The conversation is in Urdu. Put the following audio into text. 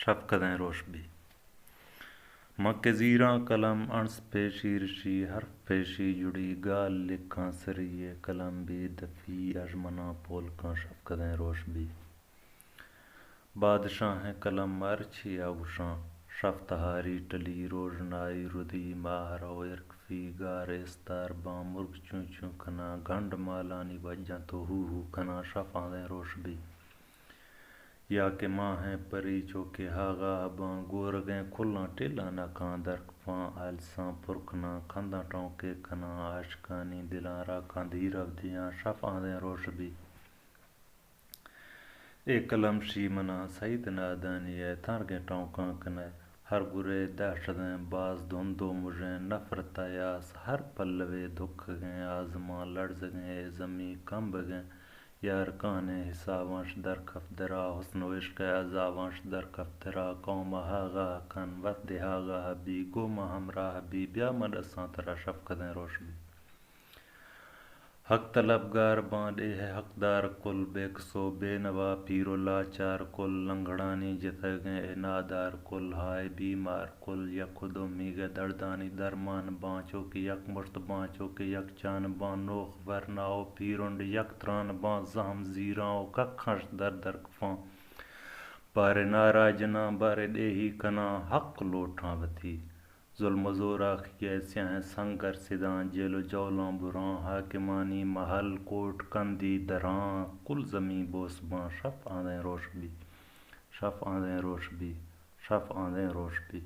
شفقتیں روش بھی مکہ زیراں قلم انس پیشی رشی حرف پیشی جڑی گال لکھاں سریے قلم بھی دفی اجمنا پول کاں شفقتیں روش بھی بادشاہ ہیں قلم ارچھی آگوشاں شفتہاری ٹلی روشنائی ردی ماہ رو ارکفی گار استار بام مرگ چوں چوں کنا گھنڈ مالانی وجہ تو ہو کنا شفاں روش بھی یا کہ ماں ہیں پری چوکے ہاغا بان گورگیں کھلاں ٹیلاں نکاں درکفاں آلساں پرکھنا کھنداں ٹونکے کنا عاشقانی دلاں راکاں دھیرو دیاں شفاں روش بھی اے قلم شی منا سعید نادانی ہے تھارگیں ٹونکاں کنے ہر گرے دہشتیں باز دھندو مجھیں نفرت یاس ہر پلوے دکھ گئیں آزماں لڑز گئیں زمیں کمب گئیں یار کانے حسابانش در کفترا حسن و عشق عذابانش در کفترا قوم ہاغا کن وقت ہاغا بھی گوما ہمراہ بھی بیا مدساں ترا شفقتیں روش بھی حق طلبگار باندھ اے ہے حقدار کل بے کسو بے نوا پیر و لاچار کل لنگڑانی جتگیں اے نادار کل ہائے بیمار کل یک دمی دردانی درمان بانچو کہ یک مشت بانچو کہ یک چان بان نوخ برناؤ پیرنڈ یک تران بان زہم زیراں ککھنش در درکفاں بارے نارا جناں بارے دیہی کنا حق لوٹاں وتی ظلم و زورا خیے سیاہیں سنگر سداں جیل و جولاں براں حاکمانی محل کوٹ کندی دراں کل زمیں بوس باں شفاں روش بھی شفاں روش بھی شفاں روش بھی